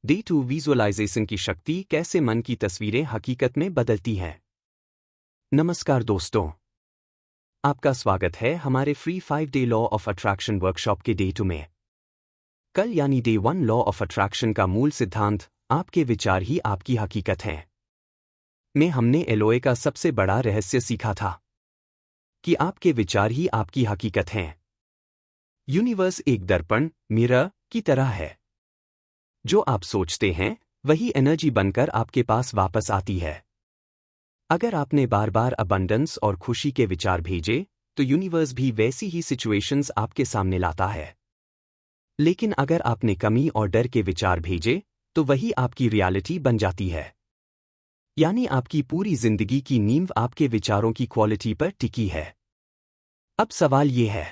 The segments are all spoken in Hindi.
डे 2 विजुअलाइजेशन की शक्ति कैसे मन की तस्वीरें हकीकत में बदलती हैं। नमस्कार दोस्तों, आपका स्वागत है हमारे free 5 day law of attraction workshop के डे 2 में। कल यानी डे 1 लॉ ऑफ अट्रैक्शन का मूल सिद्धांत आपके विचार ही आपकी हकीकत हैं में हमने एलओए का सबसे बड़ा रहस्य सीखा था कि आपके विचार ही आपकी हकीकत हैं। यूनिवर्स एक दर्पण मिरर की तरह है। जो आप सोचते हैं वही एनर्जी बनकर आपके पास वापस आती है। अगर आपने बार बार अबंडेंस और खुशी के विचार भेजे तो यूनिवर्स भी वैसी ही सिचुएशंस आपके सामने लाता है। लेकिन अगर आपने कमी और डर के विचार भेजे तो वही आपकी रियलिटी बन जाती है। यानी आपकी पूरी जिंदगी की नींव आपके विचारों की क्वालिटी पर टिकी है। अब सवाल ये है,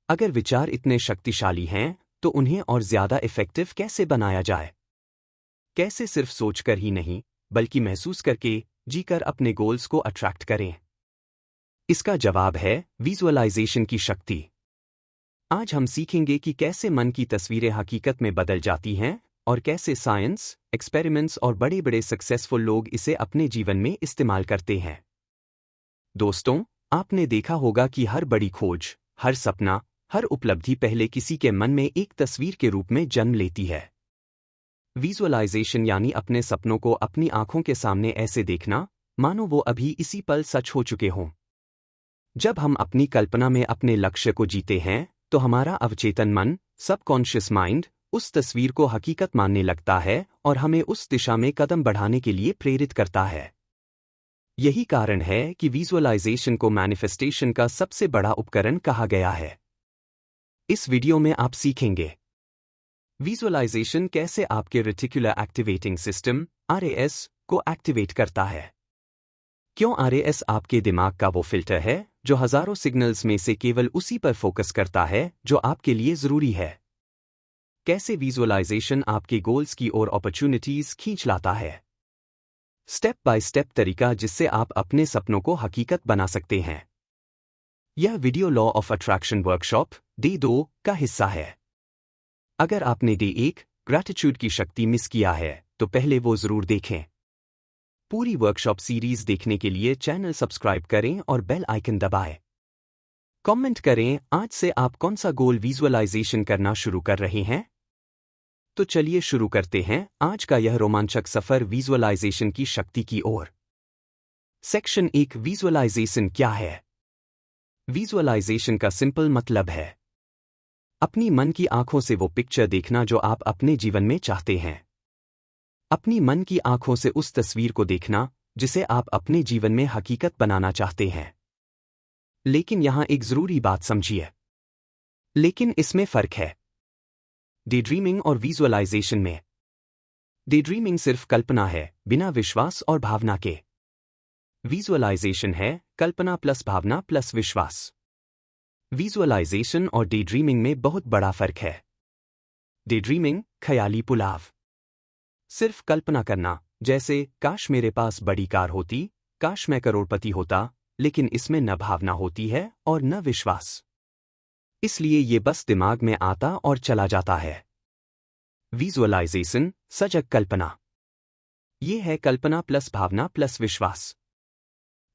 अगर विचार इतने शक्तिशाली हैं तो उन्हें और ज्यादा इफेक्टिव कैसे बनाया जाए? कैसे सिर्फ सोचकर ही नहीं बल्कि महसूस करके, जीकर अपने गोल्स को अट्रैक्ट करें? इसका जवाब है विजुअलाइजेशन की शक्ति। आज हम सीखेंगे कि कैसे मन की तस्वीरें हकीकत में बदल जाती हैं और कैसे साइंस, एक्सपेरिमेंट्स और बड़े बड़े सक्सेसफुल लोग इसे अपने जीवन में इस्तेमाल करते हैं। दोस्तों, आपने देखा होगा कि हर बड़ी खोज, हर सपना, हर उपलब्धि पहले किसी के मन में एक तस्वीर के रूप में जन्म लेती है। विजुअलाइजेशन यानी अपने सपनों को अपनी आंखों के सामने ऐसे देखना मानो वो अभी इसी पल सच हो चुके हों। जब हम अपनी कल्पना में अपने लक्ष्य को जीते हैं तो हमारा अवचेतन मन, सबकॉन्शियस माइंड, उस तस्वीर को हकीकत मानने लगता है और हमें उस दिशा में कदम बढ़ाने के लिए प्रेरित करता है। यही कारण है कि विजुअलाइजेशन को मैनिफेस्टेशन का सबसे बड़ा उपकरण कहा गया है। इस वीडियो में आप सीखेंगे विजुअलाइजेशन कैसे आपके रेटिकुलर एक्टिवेटिंग सिस्टम (आरएएस) को एक्टिवेट करता है। क्यों आरएएस आपके दिमाग का वो फिल्टर है जो हजारों सिग्नल्स में से केवल उसी पर फोकस करता है जो आपके लिए जरूरी है। कैसे विजुअलाइजेशन आपके गोल्स की ओर अपॉर्चुनिटीज खींच लाता है। स्टेप बाय स्टेप तरीका जिससे आप अपने सपनों को हकीकत बना सकते हैं। यह video law of attraction workshop day 2 का हिस्सा है। अगर आपने डे 1 ग्रैटिट्यूड की शक्ति मिस किया है तो पहले वो जरूर देखें। पूरी वर्कशॉप सीरीज देखने के लिए चैनल सब्सक्राइब करें और बेल आइकन दबाएं। कमेंट करें आज से आप कौन सा गोल विजुअलाइजेशन करना शुरू कर रहे हैं। तो चलिए शुरू करते हैं आज का यह रोमांचक सफर विजुअलाइजेशन की शक्ति की ओर। सेक्शन 1 विजुअलाइजेशन क्या है? विजुअलाइजेशन का सिंपल मतलब है अपनी मन की आंखों से वो पिक्चर देखना जो आप अपने जीवन में चाहते हैं। अपनी मन की आंखों से उस तस्वीर को देखना जिसे आप अपने जीवन में हकीकत बनाना चाहते हैं। लेकिन यहां एक जरूरी बात समझिए। लेकिन इसमें फर्क है डे ड्रीमिंग और विजुअलाइजेशन में। डे ड्रीमिंग सिर्फ कल्पना है बिना विश्वास और भावना के। विजुअलाइजेशन है कल्पना प्लस भावना प्लस विश्वास। विजुअलाइजेशन और डे ड्रीमिंग में बहुत बड़ा फर्क है। डे ड्रीमिंग ख्याली पुलाव, सिर्फ कल्पना करना, जैसे काश मेरे पास बड़ी कार होती, काश मैं करोड़पति होता, लेकिन इसमें न भावना होती है और न विश्वास। इसलिए ये बस दिमाग में आता और चला जाता है। विजुअलाइजेशन सजग कल्पना, ये है कल्पना प्लस भावना प्लस विश्वास।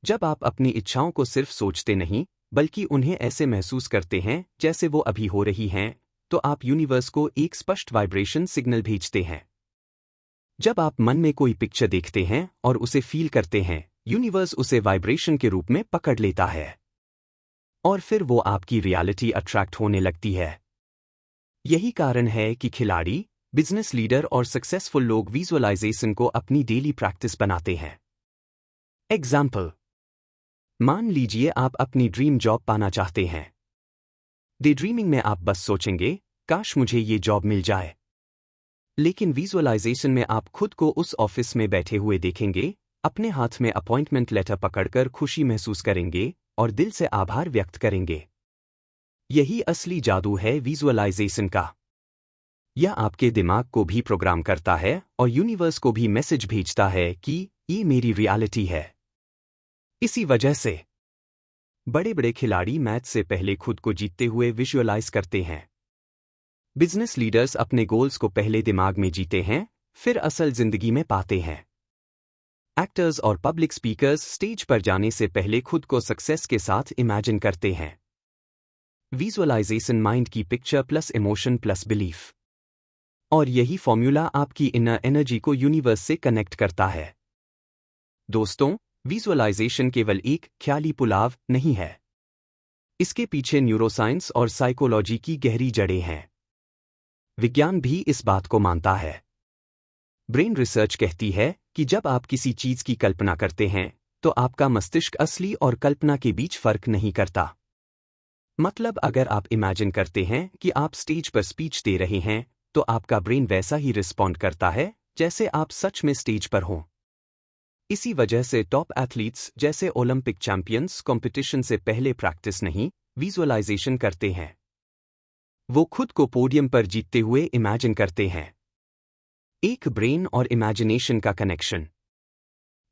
जब आप अपनी इच्छाओं को सिर्फ सोचते नहीं बल्कि उन्हें ऐसे महसूस करते हैं जैसे वो अभी हो रही हैं, तो आप यूनिवर्स को एक स्पष्ट वाइब्रेशन सिग्नल भेजते हैं। जब आप मन में कोई पिक्चर देखते हैं और उसे फील करते हैं, यूनिवर्स उसे वाइब्रेशन के रूप में पकड़ लेता है और फिर वो आपकी रियलिटी अट्रैक्ट होने लगती है। यही कारण है कि खिलाड़ी, बिजनेस लीडर और सक्सेसफुल लोग विजुअलाइजेशन को अपनी डेली प्रैक्टिस बनाते हैं। एग्जाम्पल, मान लीजिए आप अपनी ड्रीम जॉब पाना चाहते हैं। डे ड्रीमिंग में आप बस सोचेंगे काश मुझे ये जॉब मिल जाए। लेकिन विजुअलाइजेशन में आप खुद को उस ऑफिस में बैठे हुए देखेंगे, अपने हाथ में अपॉइंटमेंट लेटर पकड़कर खुशी महसूस करेंगे और दिल से आभार व्यक्त करेंगे। यही असली जादू है विजुअलाइजेशन का। यह आपके दिमाग को भी प्रोग्राम करता है और यूनिवर्स को भी मैसेज भेजता है कि ये मेरी रियलिटी है। इसी वजह से बड़े बड़े खिलाड़ी मैच से पहले खुद को जीतते हुए विजुअलाइज करते हैं। बिजनेस लीडर्स अपने गोल्स को पहले दिमाग में जीते हैं, फिर असल जिंदगी में पाते हैं। एक्टर्स और पब्लिक स्पीकर्स स्टेज पर जाने से पहले खुद को सक्सेस के साथ इमेजिन करते हैं। विजुअलाइजेशन माइंड की picture plus emotion plus belief. और यही फॉर्मूला आपकी इनर एनर्जी को यूनिवर्स से कनेक्ट करता है। दोस्तों, विजुअलाइजेशन केवल एक ख्याली पुलाव नहीं है। इसके पीछे न्यूरोसाइंस और साइकोलॉजी की गहरी जड़ें हैं। विज्ञान भी इस बात को मानता है। ब्रेन रिसर्च कहती है कि जब आप किसी चीज की कल्पना करते हैं तो आपका मस्तिष्क असली और कल्पना के बीच फर्क नहीं करता। मतलब अगर आप इमेजिन करते हैं कि आप स्टेज पर स्पीच दे रहे हैं तो आपका ब्रेन वैसा ही रिस्पॉन्ड करता है जैसे आप सच में स्टेज पर हों। इसी वजह से टॉप एथलीट्स जैसे ओलंपिक चैंपियंस कंपटीशन से पहले प्रैक्टिस नहीं, विजुअलाइजेशन करते हैं। वो खुद को पोडियम पर जीतते हुए इमेजिन करते हैं। एक ब्रेन और इमेजिनेशन का कनेक्शन।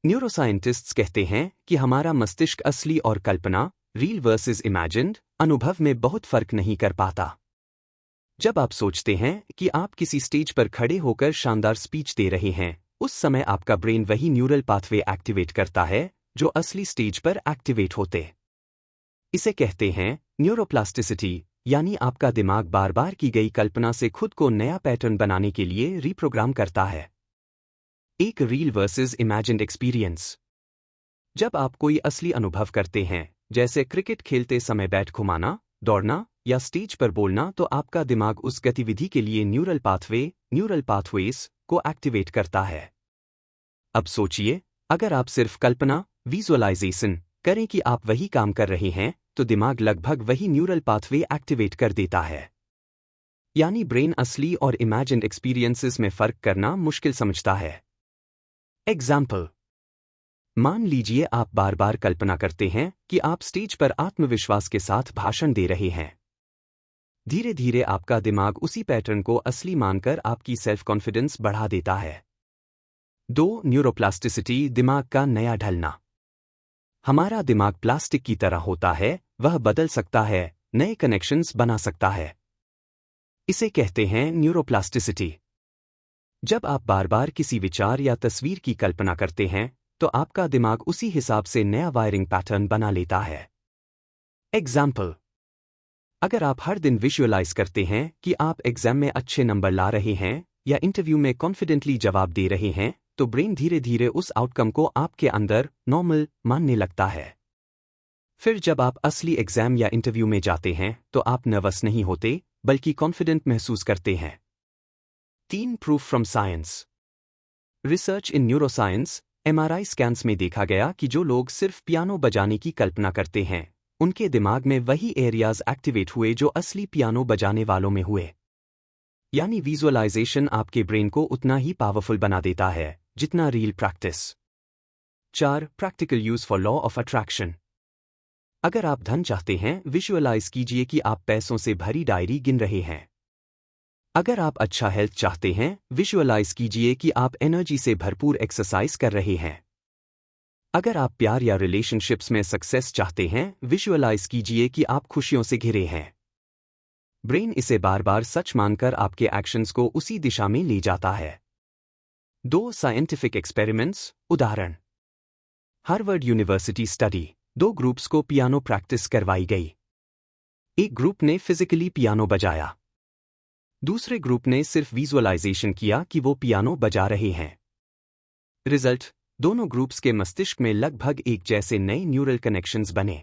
न्यूरोसाइंटिस्ट्स कहते हैं कि हमारा मस्तिष्क असली और कल्पना, रियल वर्सेस इमेजिन्ड, अनुभव में बहुत फर्क नहीं कर पाता। जब आप सोचते हैं कि आप किसी स्टेज पर खड़े होकर शानदार स्पीच दे रहे हैं, उस समय आपका ब्रेन वही न्यूरल पाथवे एक्टिवेट करता है जो असली स्टेज पर एक्टिवेट होते। इसे कहते हैं न्यूरोप्लास्टिसिटी, यानी आपका दिमाग बार बार की गई कल्पना से खुद को नया पैटर्न बनाने के लिए रीप्रोग्राम करता है। एक रियल वर्सेस इमेजिन्ड एक्सपीरियंस। जब आप कोई असली अनुभव करते हैं, जैसे क्रिकेट खेलते समय बैट घुमाना, दौड़ना या स्टेज पर बोलना, तो आपका दिमाग उस गतिविधि के लिए न्यूरल पाथवेज को एक्टिवेट करता है। अब सोचिए, अगर आप सिर्फ कल्पना, विजुअलाइजेशन करें कि आप वही काम कर रहे हैं, तो दिमाग लगभग वही न्यूरल पाथवे एक्टिवेट कर देता है। यानी ब्रेन असली और इमेजिन्ड एक्सपीरियंसेस में फर्क करना मुश्किल समझता है। एग्जाम्पल, मान लीजिए आप बार बार कल्पना करते हैं कि आप स्टेज पर आत्मविश्वास के साथ भाषण दे रहे हैं। धीरे धीरे आपका दिमाग उसी पैटर्न को असली मानकर आपकी सेल्फ कॉन्फिडेंस बढ़ा देता है। 2. न्यूरोप्लास्टिसिटी, दिमाग का नया ढलना। हमारा दिमाग प्लास्टिक की तरह होता है, वह बदल सकता है, नए कनेक्शंस बना सकता है। इसे कहते हैं न्यूरोप्लास्टिसिटी। जब आप बार बार किसी विचार या तस्वीर की कल्पना करते हैं तो आपका दिमाग उसी हिसाब से नया वायरिंग पैटर्न बना लेता है। एग्जाम्पल, अगर आप हर दिन विजुअलाइज करते हैं कि आप एग्जाम में अच्छे नंबर ला रहे हैं या इंटरव्यू में कॉन्फिडेंटली जवाब दे रहे हैं, तो ब्रेन धीरे धीरे उस आउटकम को आपके अंदर नॉर्मल मानने लगता है। फिर जब आप असली एग्जाम या इंटरव्यू में जाते हैं तो आप नर्वस नहीं होते, बल्कि कॉन्फिडेंट महसूस करते हैं। 3. Proof from science. Research in neuroscience, MRI scans में देखा गया कि जो लोग सिर्फ पियानो बजाने की कल्पना करते हैं, उनके दिमाग में वही एरियाज एक्टिवेट हुए जो असली पियानो बजाने वालों में हुए। यानी विजुअलाइजेशन आपके ब्रेन को उतना ही पावरफुल बना देता है जितना real practice. 4. Practical use for law of attraction. अगर आप धन चाहते हैं, विजुअलाइज कीजिए कि आप पैसों से भरी डायरी गिन रहे हैं। अगर आप अच्छा हेल्थ चाहते हैं, विजुअलाइज कीजिए कि आप एनर्जी से भरपूर एक्सरसाइज कर रहे हैं। अगर आप प्यार या रिलेशनशिप्स में सक्सेस चाहते हैं, विजुअलाइज कीजिए कि आप खुशियों से घिरे हैं। ब्रेन इसे बार बार सच मानकर आपके एक्शंस को उसी दिशा में ले जाता है। 2. साइंटिफिक एक्सपेरिमेंट्स, उदाहरण। हार्वर्ड यूनिवर्सिटी स्टडी, 2 ग्रुप्स को पियानो प्रैक्टिस करवाई गई। एक ग्रुप ने फिजिकली पियानो बजाया, दूसरे ग्रुप ने सिर्फ विजुअलाइजेशन किया कि वो पियानो बजा रहे हैं। रिजल्ट, दोनों ग्रुप्स के मस्तिष्क में लगभग एक जैसे नए न्यूरल कनेक्शंस बने।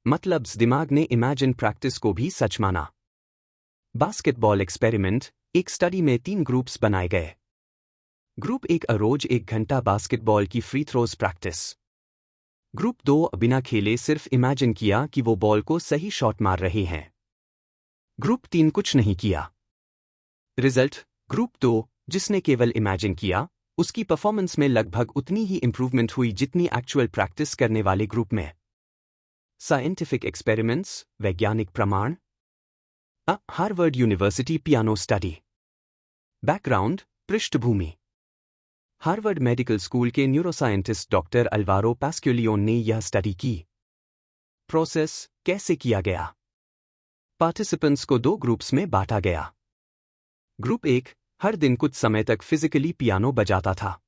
मतलब दिमाग ने इमेजिन प्रैक्टिस को भी सच माना। बास्केटबॉल एक्सपेरिमेंट, एक स्टडी में 3 ग्रुप्स बनाए गए। ग्रुप 1 रोज 1 घंटा बास्केटबॉल की फ्री थ्रोज प्रैक्टिस। ग्रुप 2 बिना खेले सिर्फ इमेजिन किया कि वो बॉल को सही शॉट मार रहे हैं। ग्रुप 3 कुछ नहीं किया। रिजल्ट, ग्रुप 2 जिसने केवल इमेजिन किया, उसकी परफॉर्मेंस में लगभग उतनी ही इंप्रूवमेंट हुई जितनी एक्चुअल प्रैक्टिस करने वाले ग्रुप में। साइंटिफिक एक्सपेरिमेंट्स, वैज्ञानिक प्रमाण। Harvard university piano study. Background, पृष्ठभूमि। हार्वर्ड मेडिकल स्कूल के न्यूरोसाइंटिस्ट डॉक्टर अल्वारो पास्क्यूलियोन ने यह स्टडी की। प्रोसेस, कैसे किया गया। पार्टिसिपेंट्स को 2 ग्रुप्स में बांटा गया। ग्रुप 1 हर दिन कुछ समय तक फिजिकली पियानो बजाता था।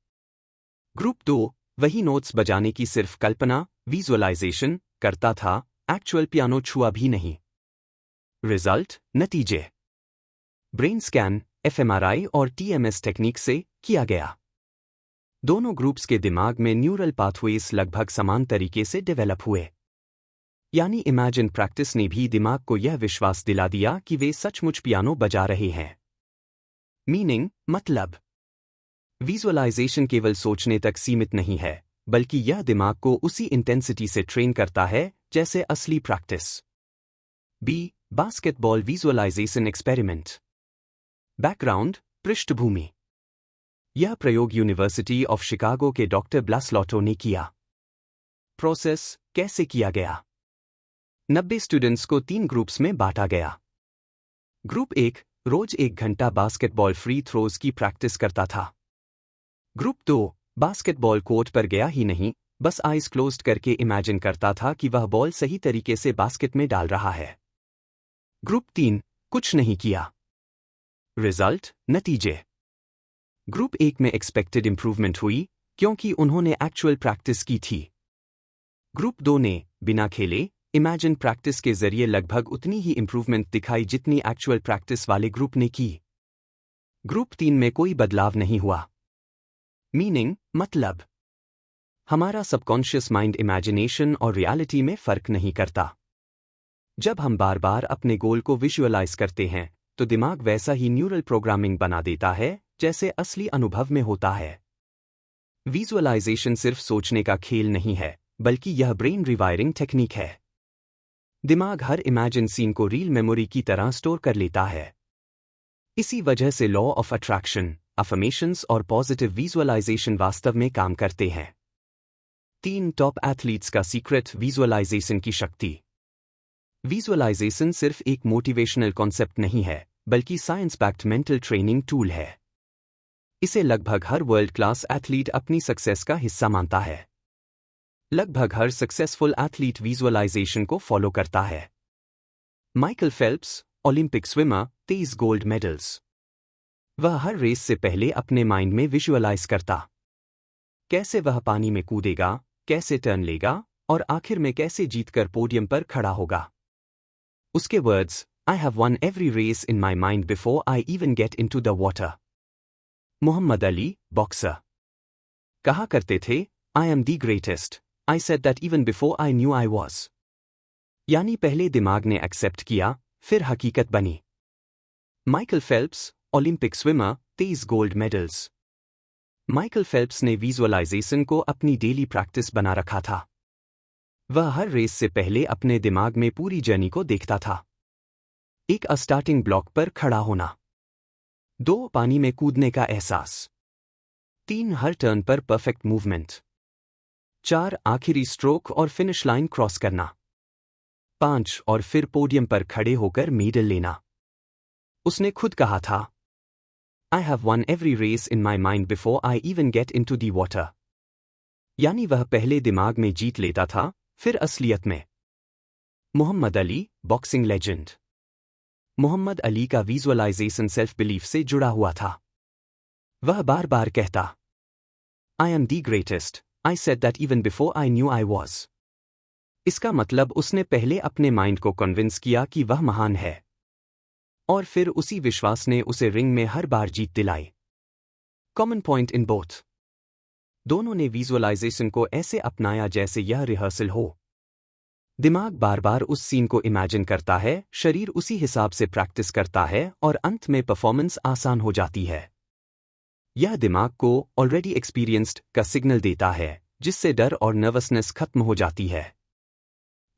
ग्रुप 2 वही नोट्स बजाने की सिर्फ कल्पना, विजुअलाइजेशन करता था, एक्चुअल पियानो छुआ भी नहीं। रिजल्ट, नतीजे। ब्रेन स्कैन, एफएमआरआई और टीएमएस टेक्निक से किया गया। दोनों ग्रुप्स के दिमाग में न्यूरल पाथवेज लगभग समान तरीके से डेवलप हुए। यानी इमेजिन प्रैक्टिस ने भी दिमाग को यह विश्वास दिला दिया कि वे सचमुच पियानो बजा रहे हैं। मीनिंग, मतलब विजुअलाइजेशन केवल सोचने तक सीमित नहीं है, बल्कि यह दिमाग को उसी इंटेंसिटी से ट्रेन करता है जैसे असली practice. B, basketball visualization experiment. Background, पृष्ठभूमि। यह प्रयोग यूनिवर्सिटी ऑफ शिकागो के डॉक्टर ब्लासलोटो ने किया। प्रोसेस, कैसे किया गया? 90 स्टूडेंट्स को 3 ग्रुप्स में बांटा गया। ग्रुप 1 रोज 1 घंटा बास्केटबॉल फ्री थ्रोज की प्रैक्टिस करता था। ग्रुप 2 बास्केटबॉल कोर्ट पर गया ही नहीं, बस आइज क्लोज्ड करके इमेजिन करता था कि वह बॉल सही तरीके से बास्केट में डाल रहा है। ग्रुप 3 कुछ नहीं किया। रिजल्ट, नतीजे। ग्रुप 1 में एक्सपेक्टेड इंप्रूवमेंट हुई क्योंकि उन्होंने एक्चुअल प्रैक्टिस की थी। ग्रुप 2 ने बिना खेले इमेजिन प्रैक्टिस के जरिए लगभग उतनी ही इंप्रूवमेंट दिखाई जितनी एक्चुअल प्रैक्टिस वाले ग्रुप ने की। ग्रुप 3 में कोई बदलाव नहीं हुआ। मीनिंग, मतलब हमारा सबकॉन्शियस माइंड इमेजिनेशन और रियलिटी में फर्क नहीं करता। जब हम बार बार अपने गोल को विजुअलाइज करते हैं तो दिमाग वैसा ही न्यूरल प्रोग्रामिंग बना देता है जैसे असली अनुभव में होता है। विजुअलाइजेशन सिर्फ सोचने का खेल नहीं है, बल्कि यह ब्रेन रिवायरिंग टेक्निक है। दिमाग हर इमेजिन सीन को रील मेमोरी की तरह स्टोर कर लेता है। इसी वजह से लॉ ऑफ अट्रैक्शन, अफर्मेशंस और पॉजिटिव विजुअलाइजेशन वास्तव में काम करते हैं। 3 टॉप एथलीट्स का सीक्रेट विजुअलाइजेशन की शक्ति। विजुअलाइजेशन सिर्फ एक मोटिवेशनल कॉन्सेप्ट नहीं है, बल्कि science backed mental training tool है। इसे लगभग हर वर्ल्ड क्लास एथलीट अपनी सक्सेस का हिस्सा मानता है। लगभग हर सक्सेसफुल एथलीट विजुअलाइजेशन को फॉलो करता है। Michael Phelps, Olympic swimmer, 23 gold medals. वह हर रेस से पहले अपने माइंड में विजुअलाइज करता। कैसे वह पानी में कूदेगा, कैसे टर्न लेगा और आखिर में कैसे जीतकर पोडियम पर खड़ा होगा। उसके words, I have won every race in my mind before I even get into the water. Muhammad Ali, boxer, कहा करते थे, I am the greatest, I said that even before I knew I was. यानी पहले दिमाग ने एक्सेप्ट किया, फिर हकीकत बनी। Michael Phelps, Olympic swimmer, 23 gold medals. Michael Phelps ने विजुअलाइजेशन को अपनी डेली प्रैक्टिस बना रखा था। वह हर रेस से पहले अपने दिमाग में पूरी जर्नी को देखता था। 1 स्टार्टिंग ब्लॉक पर खड़ा होना। 2 पानी में कूदने का एहसास। 3 हर टर्न पर परफेक्ट मूवमेंट। 4 आखिरी स्ट्रोक और फिनिश लाइन क्रॉस करना। 5 और फिर पोडियम पर खड़े होकर मेडल लेना। उसने खुद कहा था, I have won every race in my mind before I even get into the water. यानी वह पहले दिमाग में जीत लेता था, फिर असलियत में। Muhammad Ali, boxing legend. Muhammad Ali का विजुअलाइजेशन सेल्फ बिलीफ से जुड़ा हुआ था। वह बार बार कहता, आई am the greatest, I said that even before I knew I was. इसका मतलब उसने पहले अपने माइंड को कन्विंस किया कि वह महान है, और फिर उसी विश्वास ने उसे रिंग में हर बार जीत दिलाई। Common point in both. दोनों ने विजुअलाइजेशन को ऐसे अपनाया जैसे यह रिहर्सल हो। दिमाग बार बार उस सीन को इमेजिन करता है, शरीर उसी हिसाब से प्रैक्टिस करता है और अंत में परफॉर्मेंस आसान हो जाती है। यह दिमाग को ऑलरेडी एक्सपीरियंस्ड का सिग्नल देता है, जिससे डर और नर्वसनेस खत्म हो जाती है।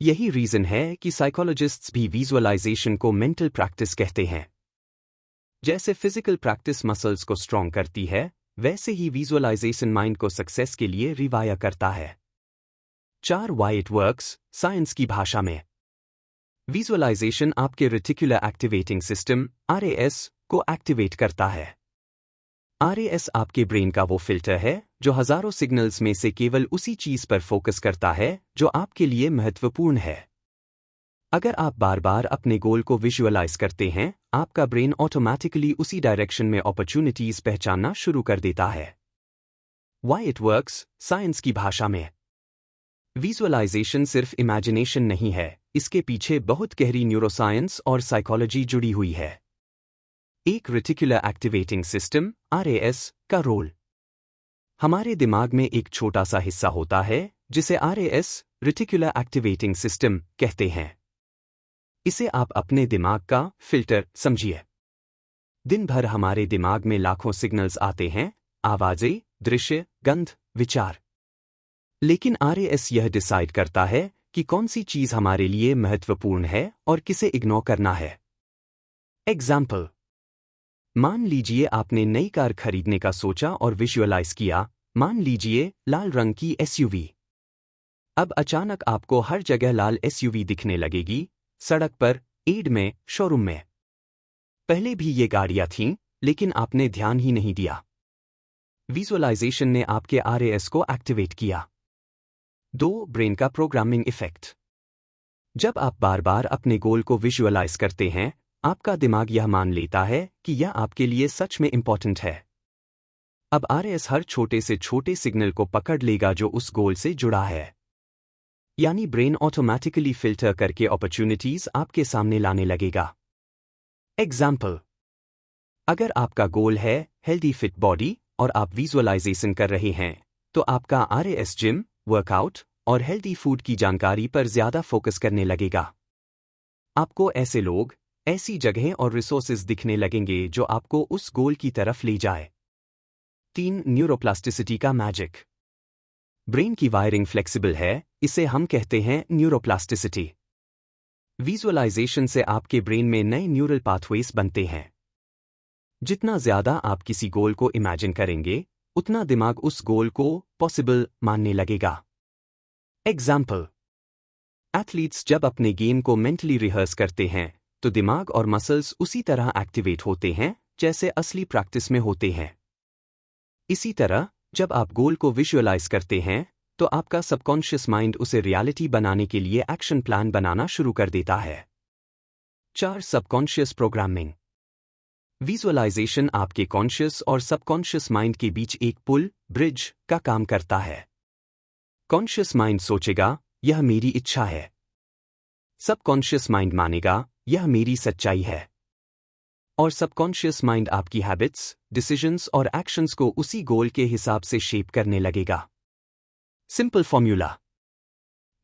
यही रीजन है कि साइकोलॉजिस्ट्स भी विजुअलाइजेशन को मेंटल प्रैक्टिस कहते हैं। जैसे फिजिकल प्रैक्टिस मसल्स को स्ट्रॉन्ग करती है, वैसे ही विजुअलाइजेशन माइंड को सक्सेस के लिए रिवायर करता है। 4 वाई इट वर्क्स, साइंस की भाषा में। विजुअलाइजेशन आपके रेटिकुलर एक्टिवेटिंग सिस्टम (RAS) को एक्टिवेट करता है। RAS आपके ब्रेन का वो फिल्टर है जो हजारों सिग्नल्स में से केवल उसी चीज पर फोकस करता है जो आपके लिए महत्वपूर्ण है। अगर आप बार बार अपने गोल को विजुअलाइज करते हैं, आपका ब्रेन ऑटोमैटिकली उसी डायरेक्शन में अपॉर्चुनिटीज पहचानना शुरू कर देता है। Why it works, साइंस की भाषा में। विजुअलाइजेशन सिर्फ इमेजिनेशन नहीं है, इसके पीछे बहुत गहरी न्यूरोसाइंस और साइकोलॉजी जुड़ी हुई है। एक रेटिकुलर एक्टिवेटिंग सिस्टम (RAS) का रोल। हमारे दिमाग में एक छोटा सा हिस्सा होता है जिसे RAS रेटिकुलर एक्टिवेटिंग सिस्टम कहते हैं। इसे आप अपने दिमाग का फिल्टर समझिए। दिन भर हमारे दिमाग में लाखों सिग्नल्स आते हैं, आवाजें, दृश्य, गंध, विचार। लेकिन RAS यह डिसाइड करता है कि कौन सी चीज हमारे लिए महत्वपूर्ण है और किसे इग्नोर करना है। एग्जाम्पल, मान लीजिए आपने नई कार खरीदने का सोचा और विजुअलाइज किया, मान लीजिए लाल रंग की SUV। अब अचानक आपको हर जगह लाल SUV दिखने लगेगी, सड़क पर, एड में, शोरूम में। पहले भी ये गाड़ियां थीं, लेकिन आपने ध्यान ही नहीं दिया। विजुअलाइजेशन ने आपके RAS को एक्टिवेट किया। 2. ब्रेन का प्रोग्रामिंग इफेक्ट। जब आप बार बार अपने गोल को विजुअलाइज करते हैं, आपका दिमाग यह मान लेता है कि यह आपके लिए सच में इंपॉर्टेंट है। अब RAS हर छोटे से छोटे सिग्नल को पकड़ लेगा जो उस गोल से जुड़ा है। यानी ब्रेन ऑटोमैटिकली फिल्टर करके अपॉर्चुनिटीज आपके सामने लाने लगेगा। एग्जाम्पल, अगर आपका गोल है हेल्दी फिट बॉडी और आप विजुअलाइजेशन कर रहे हैं, तो आपका RAS जिम, वर्कआउट और हेल्दी फूड की जानकारी पर ज्यादा फोकस करने लगेगा। आपको ऐसे लोग, ऐसी जगहें और रिसोर्सेज दिखने लगेंगे जो आपको उस गोल की तरफ ले जाए। 3. न्यूरोप्लास्टिसिटी का मैजिक। ब्रेन की वायरिंग फ्लेक्सिबल है, इसे हम कहते हैं न्यूरोप्लास्टिसिटी। विजुअलाइजेशन से आपके ब्रेन में नए न्यूरल पाथवेज बनते हैं। जितना ज्यादा आप किसी गोल को इमेजिन करेंगे, उतना दिमाग उस गोल को पॉसिबल मानने लगेगा। एग्जाम्पल, एथलीट्स जब अपने गेम को मेंटली रिहर्स करते हैं, तो दिमाग और मसल्स उसी तरह एक्टिवेट होते हैं जैसे असली प्रैक्टिस में होते हैं। इसी तरह, जब आप गोल को विजुअलाइज करते हैं, तो आपका सबकॉन्शियस माइंड उसे रियलिटी बनाने के लिए एक्शन प्लान बनाना शुरू कर देता है। 4. Subconscious programming. विजुअलाइजेशन आपके कॉन्शियस और सबकॉन्शियस माइंड के बीच एक पुल, ब्रिज का काम करता है। कॉन्शियस माइंड सोचेगा, यह मेरी इच्छा है। सबकॉन्शियस माइंड मानेगा, यह मेरी सच्चाई है। और सबकॉन्शियस माइंड आपकी हैबिट्स, डिसीजंस और एक्शंस को उसी गोल के हिसाब से शेप करने लगेगा। Simple formula.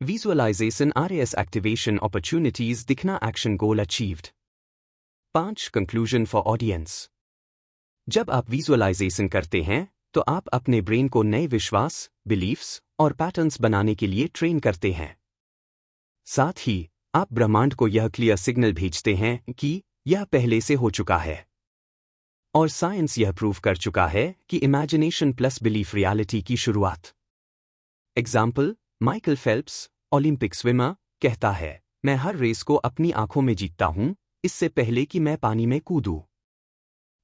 Visualization RAS activation opportunities दिखना action goal achieved. 5. Conclusion for audience. जब आप विजुअलाइजेशन करते हैं, तो आप अपने ब्रेन को नए विश्वास, बिलीफ्स और पैटर्न्स बनाने के लिए ट्रेन करते हैं। साथ ही, आप ब्रह्मांड को यह क्लियर सिग्नल भेजते हैं कि यह पहले से हो चुका है। और साइंस यह प्रूव कर चुका है कि इमेजिनेशन प्लस बिलीफ रियलिटी की शुरुआत। Example, Michael Phelps, Olympic swimmer, कहता है, मैं हर रेस को अपनी आंखों में जीतता हूं, इससे पहले कि मैं पानी में कूदूं।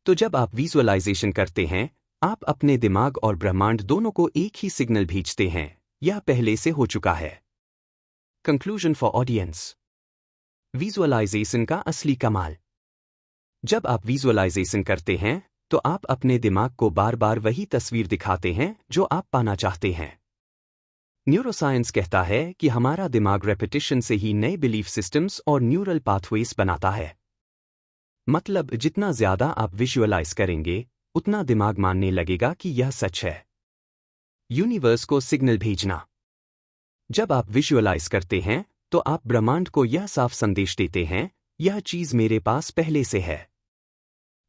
तो जब आप विजुअलाइजेशन करते हैं, आप अपने दिमाग और ब्रह्मांड दोनों को एक ही सिग्नल भेजते हैं, यह पहले से हो चुका है। Conclusion for audience. विजुअलाइजेशन का असली कमाल। जब आप विजुअलाइजेशन करते हैं, तो आप अपने दिमाग को बार बार वही तस्वीर दिखाते हैं जो आप पाना चाहते हैं। न्यूरोसाइंस कहता है कि हमारा दिमाग रेपिटेशन से ही नए बिलीफ सिस्टम्स और न्यूरल पाथवेज बनाता है। मतलब जितना ज्यादा आप विजुअलाइज करेंगे, उतना दिमाग मानने लगेगा कि यह सच है। यूनिवर्स को सिग्नल भेजना। जब आप विजुअलाइज करते हैं, तो आप ब्रह्मांड को यह साफ संदेश देते हैं, यह चीज मेरे पास पहले से है।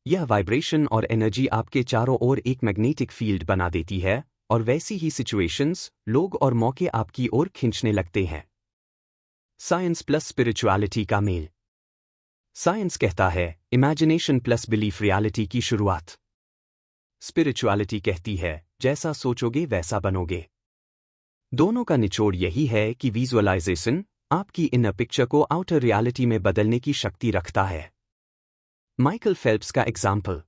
यह वाइब्रेशन और एनर्जी आपके चारों ओर एक मैग्नेटिक फील्ड बना देती है, और वैसी ही सिचुएशंस, लोग और मौके आपकी ओर खींचने लगते हैं। साइंस प्लस स्पिरिचुअलिटी का मेल। साइंस कहता है, इमेजिनेशन प्लस बिलीफ रियलिटी की शुरुआत। स्पिरिचुअलिटी कहती है, जैसा सोचोगे वैसा बनोगे। दोनों का निचोड़ यही है कि विजुअलाइजेशन आपकी इनर पिक्चर को आउटर रियलिटी में बदलने की शक्ति रखता है। माइकल फेल्प्स का एग्जाम्पल।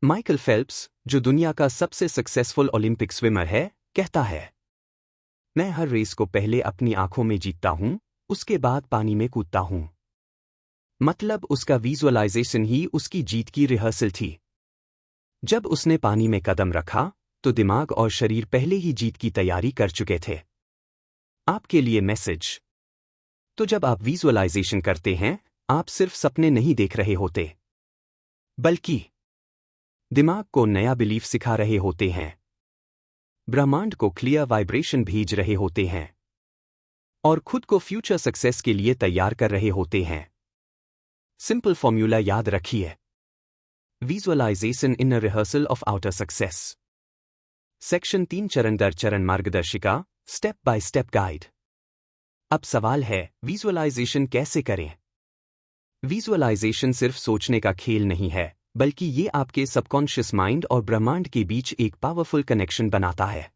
माइकल फेल्प्स, जो दुनिया का सबसे सक्सेसफुल ओलंपिक स्विमर है, कहता है, मैं हर रेस को पहले अपनी आंखों में जीतता हूं, उसके बाद पानी में कूदता हूं। मतलब उसका विजुअलाइजेशन ही उसकी जीत की रिहर्सल थी। जब उसने पानी में कदम रखा तो दिमाग और शरीर पहले ही जीत की तैयारी कर चुके थे। आपके लिए मैसेज। तो जब आप विजुअलाइजेशन करते हैं, आप सिर्फ सपने नहीं देख रहे होते, बल्कि दिमाग को नया बिलीफ सिखा रहे होते हैं, ब्रह्मांड को क्लियर वाइब्रेशन भेज रहे होते हैं और खुद को फ्यूचर सक्सेस के लिए तैयार कर रहे होते हैं। सिंपल फॉर्मूला याद रखिए। Visualization in a rehearsal of outer success. Section 3 चरण दर चरण मार्गदर्शिका, स्टेप बाय स्टेप गाइड। अब सवाल है, विजुअलाइजेशन कैसे करें? विजुअलाइजेशन सिर्फ सोचने का खेल नहीं है, बल्कि ये आपके सबकॉन्शियस माइंड और ब्रह्मांड के बीच एक पावरफुल कनेक्शन बनाता है।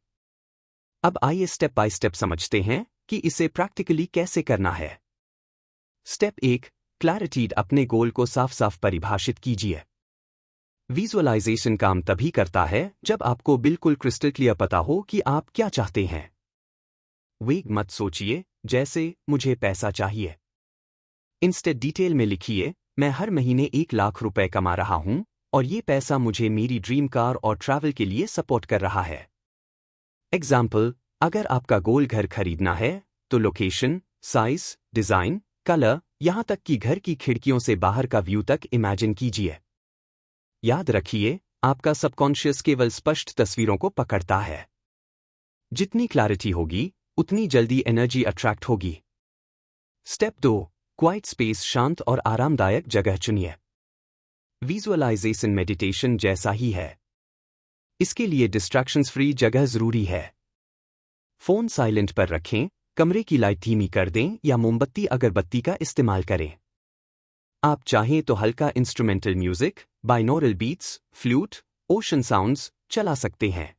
अब आइए स्टेप बाय स्टेप समझते हैं कि इसे प्रैक्टिकली कैसे करना है। Step 1, clarity. अपने गोल को साफ साफ परिभाषित कीजिए। विजुअलाइजेशन काम तभी करता है जब आपको बिल्कुल क्रिस्टल क्लियर पता हो कि आप क्या चाहते हैं। वेग मत सोचिए, जैसे मुझे पैसा चाहिए। इंस्टेड डिटेल में लिखिए, मैं हर महीने 1 लाख रुपए कमा रहा हूं और ये पैसा मुझे मेरी ड्रीम कार और ट्रैवल के लिए सपोर्ट कर रहा है। एग्जाम्पल, अगर आपका गोल घर खरीदना है तो लोकेशन, साइज, डिजाइन, कलर, यहां तक कि घर की खिड़कियों से बाहर का व्यू तक इमेजिन कीजिए। याद रखिए, आपका सबकॉन्शियस केवल स्पष्ट तस्वीरों को पकड़ता है। जितनी क्लैरिटी होगी, उतनी जल्दी एनर्जी अट्रैक्ट होगी। Step 2, quite space. शांत और आरामदायक जगह चुनिए। विजुअलाइजेशन मेडिटेशन जैसा ही है। इसके लिए डिस्ट्रैक्शंस फ्री जगह जरूरी है। फोन साइलेंट पर रखें, कमरे की लाइट धीमी कर दें या मोमबत्ती अगरबत्ती का इस्तेमाल करें। आप चाहें तो हल्का instrumental music, binaural beats, flute, ocean sounds चला सकते हैं।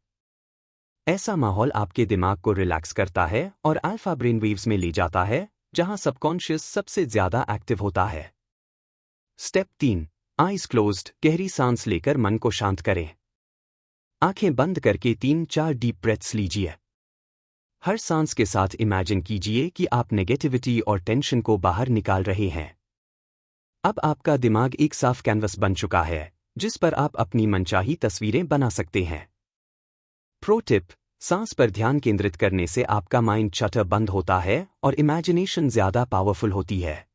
ऐसा माहौल आपके दिमाग को रिलैक्स करता है और अल्फा ब्रेन वेव्स में ले जाता है, जहां सबकॉन्शियस सबसे ज्यादा एक्टिव होता है। Step 3, eyes closed. गहरी सांस लेकर मन को शांत करें। आंखें बंद करके 3-4 डीप ब्रेथ्स लीजिए। हर सांस के साथ इमेजिन कीजिए कि आप नेगेटिविटी और टेंशन को बाहर निकाल रहे हैं। अब आपका दिमाग एक साफ कैनवस बन चुका है, जिस पर आप अपनी मनचाही तस्वीरें बना सकते हैं। प्रो टिप, सांस पर ध्यान केंद्रित करने से आपका माइंड शटर बंद होता है और इमेजिनेशन ज्यादा पावरफुल होती है।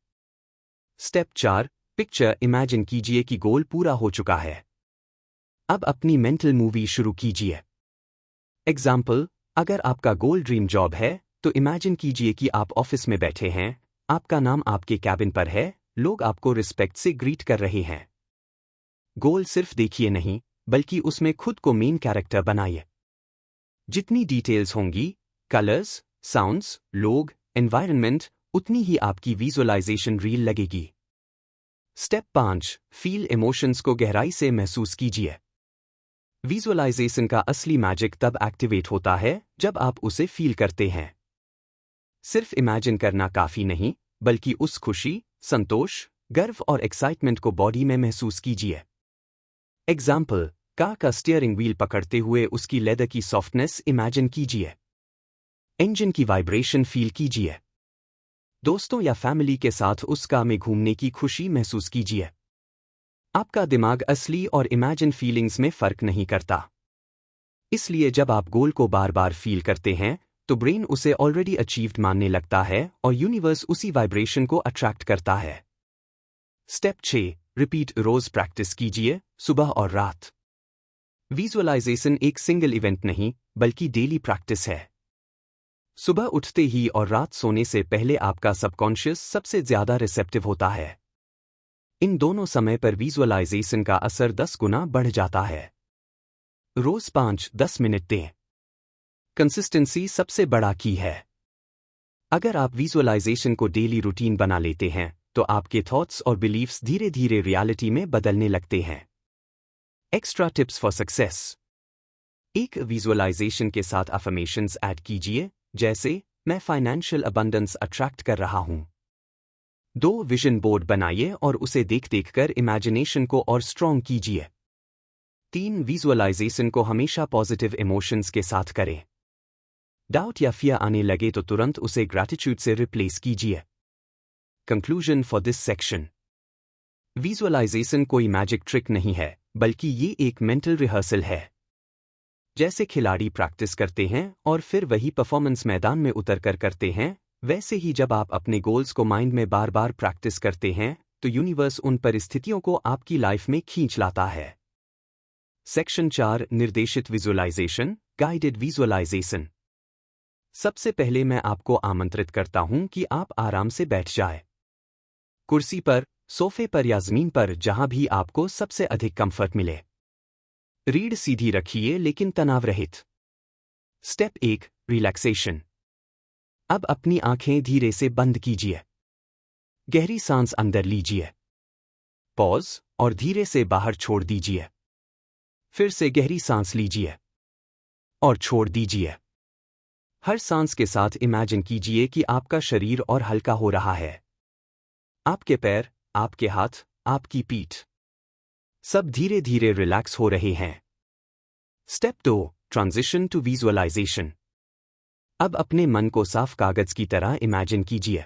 Step 4, picture. इमेजिन कीजिए कि गोल पूरा हो चुका है। अब अपनी मेंटल मूवी शुरू कीजिए। एग्जाम्पल, अगर आपका गोल ड्रीम जॉब है तो इमेजिन कीजिए कि आप ऑफिस में बैठे हैं, आपका नाम आपके कैबिन पर है, लोग आपको रिस्पेक्ट से ग्रीट कर रहे हैं। गोल सिर्फ देखिए नहीं, बल्कि उसमें खुद को मेन कैरेक्टर बनाइए। जितनी डिटेल्स होंगी, कलर्स, साउंड्स, लोग, एनवायरनमेंट, उतनी ही आपकी विजुअलाइजेशन रील लगेगी। Step 5, feel. इमोशंस को गहराई से महसूस कीजिए। विजुअलाइजेशन का असली मैजिक तब एक्टिवेट होता है जब आप उसे फील करते हैं। सिर्फ इमेजिन करना काफी नहीं, बल्कि उस खुशी, संतोष, गर्व और एक्साइटमेंट को बॉडी में महसूस कीजिए। एग्जाम्पल, कार का स्टीयरिंग व्हील पकड़ते हुए उसकी लेदर की सॉफ्टनेस इमेजिन कीजिए। इंजन की वाइब्रेशन फील कीजिए। दोस्तों या फैमिली के साथ उस कार में घूमने की खुशी महसूस कीजिए। आपका दिमाग असली और इमेजिन फीलिंग्स में फर्क नहीं करता। इसलिए जब आप गोल को बार बार फील करते हैं, तो ब्रेन उसे ऑलरेडी अचीव्ड मानने लगता है और यूनिवर्स उसी वाइब्रेशन को अट्रैक्ट करता है। Step 6, repeat. रोज प्रैक्टिस कीजिए, सुबह और रात। विजुअलाइजेशन एक सिंगल इवेंट नहीं, बल्कि डेली प्रैक्टिस है। सुबह उठते ही और रात सोने से पहले आपका सबकॉन्शियस सबसे ज्यादा रिसेप्टिव होता है। इन दोनों समय पर विजुअलाइजेशन का असर 10 गुना बढ़ जाता है। रोज 5-10 मिनट दें। कंसिस्टेंसी सबसे बड़ा की है। अगर आप विजुअलाइजेशन को डेली रूटीन बना लेते हैं, तो आपके थॉट्स और बिलीफ्स धीरे धीरे रियलिटी में बदलने लगते हैं। Extra tips for success. एक, विजुअलाइजेशन के साथ अफर्मेशंस ऐड कीजिए, जैसे मैं फाइनेंशियल अबंडेंस अट्रैक्ट कर रहा हूं। 2, विजन बोर्ड बनाइए और उसे देख देखकर इमेजिनेशन को और स्ट्रॉन्ग कीजिए। 3, विजुअलाइजेशन को हमेशा पॉजिटिव इमोशंस के साथ करें। डाउट या फियर आने लगे तो तुरंत उसे ग्रैटिट्यूड से रिप्लेस कीजिए। Conclusion for this section. Visualization कोई मैजिक ट्रिक नहीं है, बल्कि ये एक मेंटल रिहर्सल है। जैसे खिलाड़ी प्रैक्टिस करते हैं और फिर वही परफॉर्मेंस मैदान में उतरकर करते हैं, वैसे ही जब आप अपने गोल्स को माइंड में बार बार प्रैक्टिस करते हैं तो यूनिवर्स उन परिस्थितियों को आपकी लाइफ में खींच लाता है। सेक्शन 4, निर्देशित विजुअलाइजेशन, गाइडेड विजुअलाइजेशन। सबसे पहले मैं आपको आमंत्रित करता हूं कि आप आराम से बैठ जाएं। कुर्सी पर, सोफे पर या जमीन पर, जहां भी आपको सबसे अधिक कंफर्ट मिले। रीढ़ सीधी रखिए लेकिन तनाव रहित। Step 1, relaxation. अब अपनी आंखें धीरे से बंद कीजिए। गहरी सांस अंदर लीजिए। पॉज और धीरे से बाहर छोड़ दीजिए। फिर से गहरी सांस लीजिए और छोड़ दीजिए। हर सांस के साथ इमेजिन कीजिए कि आपका शरीर और हल्का हो रहा है। आपके पैर, आपके हाथ, आपकी पीठ, सब धीरे धीरे रिलैक्स हो रहे हैं। Step 2, transition to visualization. अब अपने मन को साफ कागज की तरह इमेजिन कीजिए।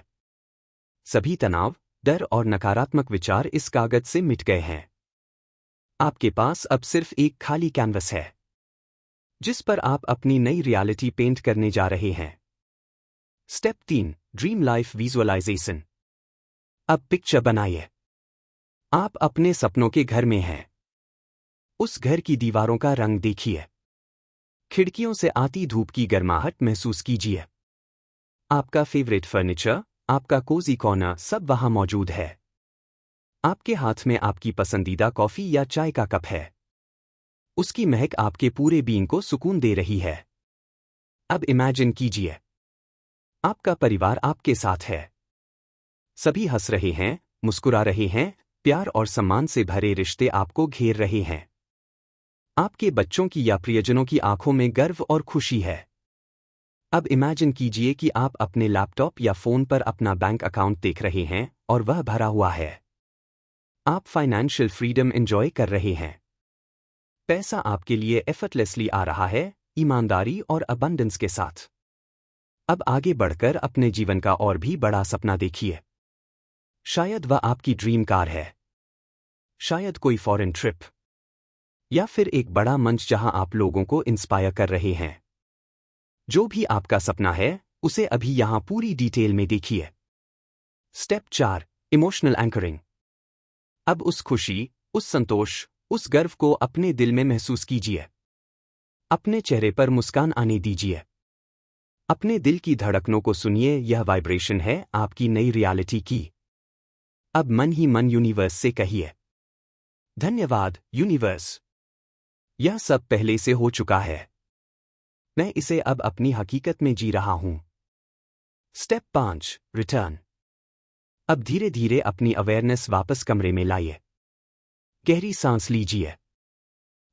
सभी तनाव, डर और नकारात्मक विचार इस कागज से मिट गए हैं। आपके पास अब सिर्फ एक खाली कैनवस है, जिस पर आप अपनी नई रियलिटी पेंट करने जा रहे हैं। Step 3, dream life visualization. अब पिक्चर बनाइए। आप अपने सपनों के घर में हैं। उस घर की दीवारों का रंग देखिए। खिड़कियों से आती धूप की गर्माहट महसूस कीजिए। आपका फेवरेट फर्नीचर, आपका कोजी कॉर्नर, सब वहां मौजूद है। आपके हाथ में आपकी पसंदीदा कॉफी या चाय का कप है। उसकी महक आपके पूरे बीइंग को सुकून दे रही है। अब इमेजिन कीजिए, आपका परिवार आपके साथ है। सभी हंस रहे हैं, मुस्कुरा रहे हैं, प्यार और सम्मान से भरे रिश्ते आपको घेर रहे हैं। आपके बच्चों की या प्रियजनों की आंखों में गर्व और खुशी है। अब इमेजिन कीजिए कि आप अपने लैपटॉप या फोन पर अपना बैंक अकाउंट देख रहे हैं और वह भरा हुआ है। आप फाइनेंशियल फ्रीडम एंजॉय कर रहे हैं। पैसा आपके लिए एफर्टलेसली आ रहा है, ईमानदारी और अबंडेंस के साथ। अब आगे बढ़कर अपने जीवन का और भी बड़ा सपना देखिए। शायद वह आपकी ड्रीम कार है, शायद कोई फॉरेन ट्रिप, या फिर एक बड़ा मंच जहां आप लोगों को इंस्पायर कर रहे हैं। जो भी आपका सपना है, उसे अभी यहां पूरी डिटेल में देखिए। Step 4, emotional anchoring. अब उस खुशी, उस संतोष, उस गर्व को अपने दिल में महसूस कीजिए। अपने चेहरे पर मुस्कान आने दीजिए। अपने दिल की धड़कनों को सुनिए, यह वाइब्रेशन है आपकी नई रियलिटी की। अब मन ही मन यूनिवर्स से कहिए, धन्यवाद यूनिवर्स, यह सब पहले से हो चुका है। मैं इसे अब अपनी हकीकत में जी रहा हूं। Step 5, return. अब धीरे धीरे अपनी अवेयरनेस वापस कमरे में लाइए। गहरी सांस लीजिए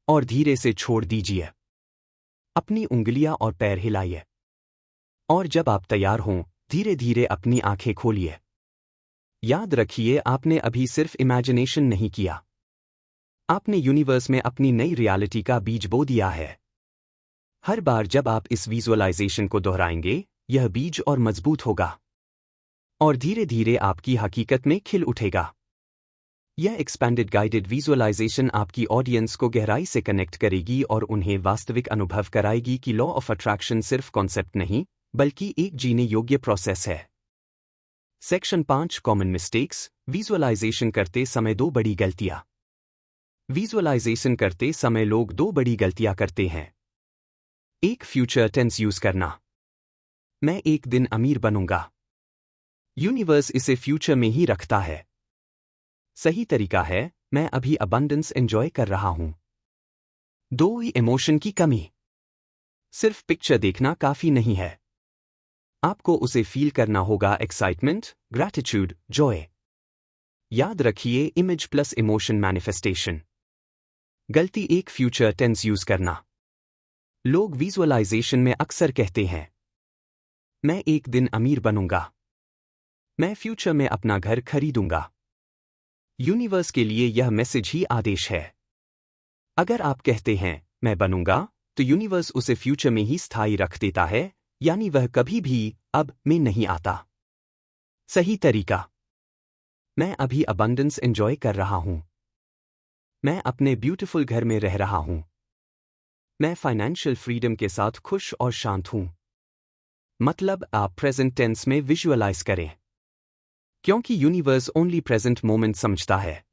और धीरे से छोड़ दीजिए। अपनी उंगलियां और पैर हिलाइए और जब आप तैयार हों, धीरे धीरे अपनी आंखें खोलिए। याद रखिए, आपने अभी सिर्फ इमेजिनेशन नहीं किया, आपने यूनिवर्स में अपनी नई रियलिटी का बीज बो दिया है। हर बार जब आप इस विजुअलाइजेशन को दोहराएंगे, यह बीज और मजबूत होगा और धीरे धीरे आपकी हकीकत में खिल उठेगा। यह एक्सपैंडेड गाइडेड विजुअलाइजेशन आपकी ऑडियंस को गहराई से कनेक्ट करेगी और उन्हें वास्तविक अनुभव कराएगी कि लॉ ऑफ अट्रैक्शन सिर्फ कॉन्सेप्ट नहीं, बल्कि एक जीने योग्य प्रोसेस है। Section 5, common mistakes. विजुअलाइजेशन करते समय 2 बड़ी गलतियां। विजुअलाइजेशन करते समय लोग 2 बड़ी गलतियां करते हैं। एक, फ्यूचर टेंस यूज करना। मैं एक दिन अमीर बनूंगा। यूनिवर्स इसे फ्यूचर में ही रखता है। सही तरीका है, मैं अभी अबंडेंस एंजॉय कर रहा हूं। 2, इमोशन की कमी। सिर्फ पिक्चर देखना काफी नहीं है, आपको उसे फील करना होगा। Excitement, gratitude, Joy. याद रखिए, इमेज प्लस इमोशन मैनिफेस्टेशन। गलती 1, फ्यूचर टेंस यूज करना। लोग विजुअलाइजेशन में अक्सर कहते हैं, मैं एक दिन अमीर बनूंगा, मैं फ्यूचर में अपना घर खरीदूंगा। यूनिवर्स के लिए यह मैसेज ही आदेश है। अगर आप कहते हैं, मैं बनूंगा, तो यूनिवर्स उसे फ्यूचर में ही स्थायी रख देता है, यानी वह कभी भी अब में नहीं आता। सही तरीका। मैं अभी अबंडेंस एंजॉय कर रहा हूं। मैं अपने ब्यूटीफुल घर में रह रहा हूं। मैं फाइनेंशियल फ्रीडम के साथ खुश और शांत हूं। मतलब आप प्रेजेंट टेंस में विजुअलाइज करें, क्योंकि यूनिवर्स ओनली प्रेजेंट मोमेंट समझता है।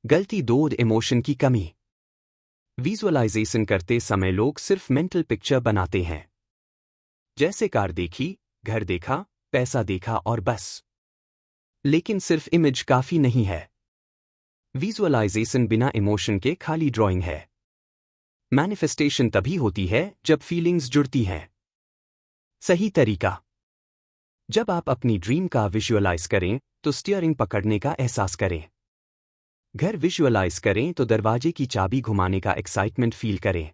गलती 2, इमोशन की कमी। विजुअलाइजेशन करते समय लोग सिर्फ मेंटल पिक्चर बनाते हैं, जैसे कार देखी, घर देखा, पैसा देखा और बस। लेकिन सिर्फ इमेज काफी नहीं है। विजुअलाइजेशन बिना इमोशन के खाली ड्राइंग है। मैनिफेस्टेशन तभी होती है जब फीलिंग्स जुड़ती हैं। सही तरीका। जब आप अपनी ड्रीम का विजुअलाइज करें तो स्टीयरिंग पकड़ने का एहसास करें। घर विजुअलाइज करें तो दरवाजे की चाबी घुमाने का एक्साइटमेंट फील करें।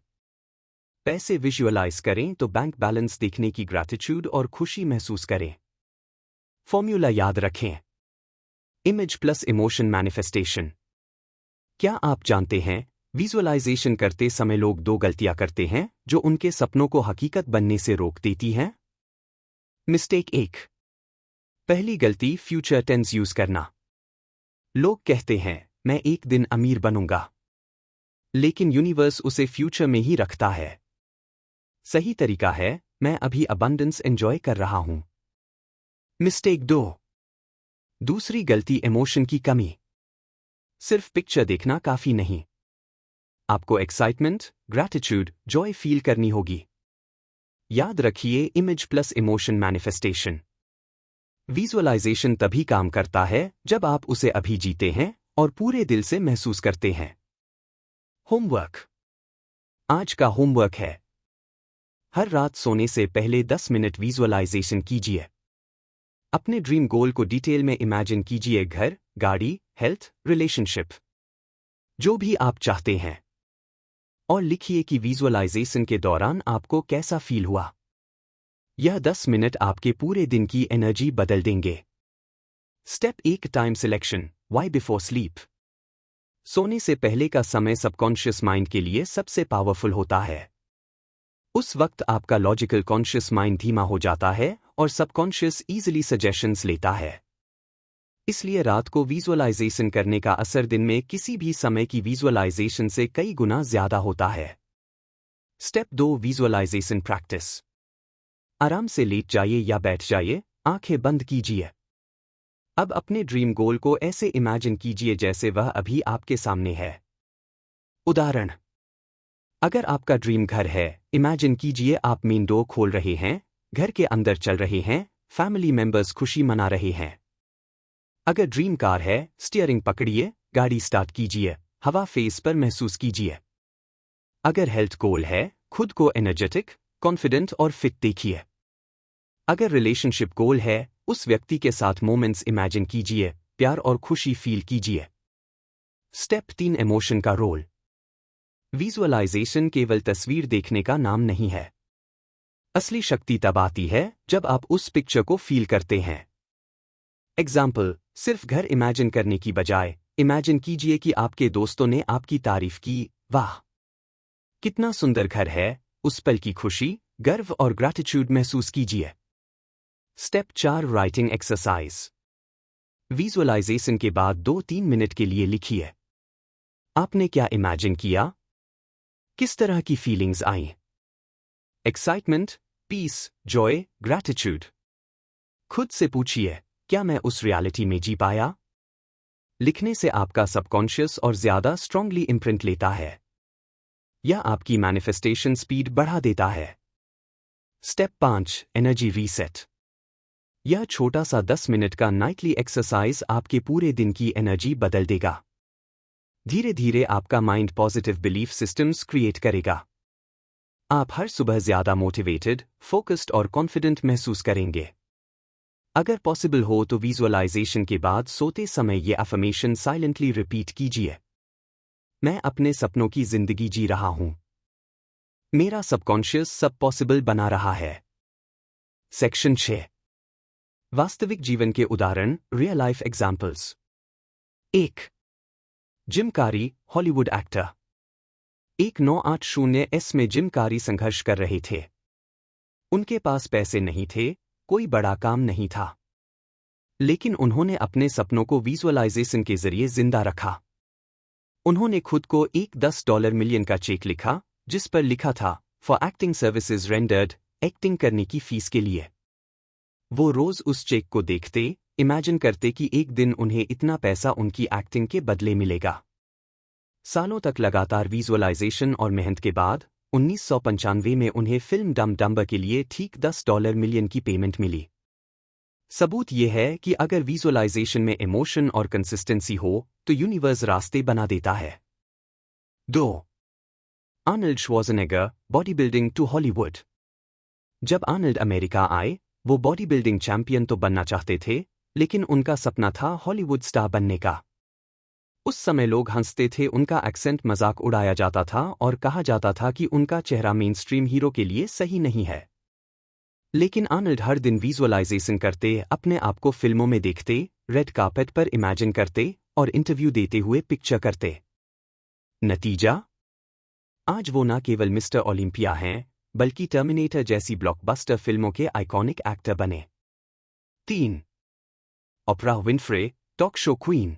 पैसे विजुअलाइज करें तो बैंक बैलेंस देखने की ग्रैटिट्यूड और खुशी महसूस करें। फॉर्मूला याद रखें। Image plus emotion manifestation. क्या आप जानते हैं, विजुअलाइजेशन करते समय लोग 2 गलतियां करते हैं जो उनके सपनों को हकीकत बनने से रोक देती हैं? मिस्टेक 1। पहली गलती फ्यूचर टेंस यूज करना। लोग कहते हैं, मैं एक दिन अमीर बनूंगा, लेकिन यूनिवर्स उसे फ्यूचर में ही रखता है। सही तरीका है, मैं अभी अबंडेंस एंजॉय कर रहा हूं। मिस्टेक 2। दूसरी गलती इमोशन की कमी। सिर्फ पिक्चर देखना काफी नहीं। आपको एक्साइटमेंट, ग्रैटिट्यूड, जॉय फील करनी होगी। याद रखिए, image plus emotion manifestation. Visualization तभी काम करता है जब आप उसे अभी जीते हैं और पूरे दिल से महसूस करते हैं। होमवर्क। आज का होमवर्क है, हर रात सोने से पहले 10 मिनट विजुअलाइजेशन कीजिए। अपने ड्रीम गोल को डिटेल में इमेजिन कीजिए, घर, गाड़ी, हेल्थ, रिलेशनशिप, जो भी आप चाहते हैं। और लिखिए कि विजुअलाइजेशन के दौरान आपको कैसा फील हुआ। यह 10 मिनट आपके पूरे दिन की एनर्जी बदल देंगे। Step 1, time selection. Why before sleep. सोने से पहले का समय सबकॉन्शियस माइंड के लिए सबसे पावरफुल होता है। उस वक्त आपका लॉजिकल कॉन्शियस माइंड धीमा हो जाता है और सबकॉन्शियस ईजिली सजेशंस लेता है। इसलिए रात को विजुअलाइजेशन करने का असर दिन में किसी भी समय की विजुअलाइजेशन से कई गुना ज्यादा होता है। Step 2, visualization practice. आराम से लेट जाइए या बैठ जाइए, आंखें बंद कीजिए। अब अपने ड्रीम गोल को ऐसे इमेजिन कीजिए जैसे वह अभी आपके सामने है। उदाहरण, अगर आपका ड्रीम घर है, इमेजिन कीजिए आप मेन डोर खोल रहे हैं, घर के अंदर चल रहे हैं, फैमिली मेंबर्स खुशी मना रहे हैं। अगर ड्रीम कार है, स्टीयरिंग पकड़िए, गाड़ी स्टार्ट कीजिए, हवा फेस पर महसूस कीजिए। अगर हेल्थ गोल है, खुद को एनर्जेटिक, कॉन्फिडेंट और फिट देखिए। अगर रिलेशनशिप गोल है, उस व्यक्ति के साथ मोमेंट्स इमेजिन कीजिए, प्यार और खुशी फील कीजिए। स्टेप 3, इमोशन का रोल। विजुअलाइजेशन केवल तस्वीर देखने का नाम नहीं है। असली शक्ति तब आती है जब आप उस पिक्चर को फील करते हैं। एग्जाम्पल, सिर्फ घर इमेजिन करने की बजाय इमेजिन कीजिए कि आपके दोस्तों ने आपकी तारीफ की, वाह कितना सुंदर घर है। उस पल की खुशी, गर्व और ग्रैटिट्यूड महसूस कीजिए। Step 4, writing exercise. विजुअलाइजेशन के बाद 2-3 मिनट के लिए लिखिए। आपने क्या इमेजिन किया? किस तरह की फीलिंग्स आई? Excitement, peace, joy, gratitude. खुद से पूछिए, क्या मैं उस रियलिटी में जी पाया? लिखने से आपका सबकॉन्शियस और ज्यादा स्ट्रांगली इम्प्रिंट लेता है। यह आपकी मैनिफेस्टेशन स्पीड बढ़ा देता है। Step 5, energy reset. यह छोटा सा 10 मिनट का नाइटली एक्सरसाइज आपके पूरे दिन की एनर्जी बदल देगा। धीरे धीरे आपका mind positive belief systems create करेगा। आप हर सुबह ज्यादा मोटिवेटेड, फोकस्ड और कॉन्फिडेंट महसूस करेंगे। अगर पॉसिबल हो तो विजुअलाइजेशन के बाद सोते समय ये अफर्मेशन साइलेंटली रिपीट कीजिए। मैं अपने सपनों की जिंदगी जी रहा हूं। मेरा सबकॉन्शियस सब पॉसिबल बना रहा है। सेक्शन 6, वास्तविक जीवन के उदाहरण, real life examples. 1, Jim Carrey, Hollywood actor. 1980s में जिम कैरी संघर्ष कर रहे थे। उनके पास पैसे नहीं थे, कोई बड़ा काम नहीं था। लेकिन उन्होंने अपने सपनों को विजुअलाइजेशन के जरिए जिंदा रखा। उन्होंने खुद को एक $10 मिलियन का चेक लिखा, जिस पर लिखा था for acting services rendered, acting करने की फीस के लिए। वो रोज उस चेक को देखते, इमेजिन करते कि एक दिन उन्हें इतना पैसा उनकी एक्टिंग के बदले मिलेगा। सालों तक लगातार विजुअलाइजेशन और मेहनत के बाद 1995 में उन्हें फिल्म डम डम्बर के लिए ठीक $10 मिलियन की पेमेंट मिली। सबूत यह है कि अगर विजुअलाइजेशन में इमोशन और कंसिस्टेंसी हो तो यूनिवर्स रास्ते बना देता है। 2. Arnold Schwarzenegger, body building to Hollywood. जब आर्नल्ड अमेरिका आए, वो बॉडी बिल्डिंग चैंपियन तो बनना चाहते थे, लेकिन उनका सपना था हॉलीवुड स्टार बनने का। उस समय लोग हंसते थे, उनका एक्सेंट मजाक उड़ाया जाता था और कहा जाता था कि उनका चेहरा मेनस्ट्रीम हीरो के लिए सही नहीं है। लेकिन आर्नल्ड हर दिन विजुअलाइजेशन करते, अपने आप को फिल्मों में देखते, रेड कार्पेट पर इमेजिन करते और इंटरव्यू देते हुए पिक्चर करते। नतीजा? आज वो न केवल मिस्टर ओलंपिया हैं, बल्कि टर्मिनेटर जैसी ब्लॉकबस्टर फिल्मों के आइकॉनिक एक्टर बने। 3. Oprah Winfrey, talk show queen.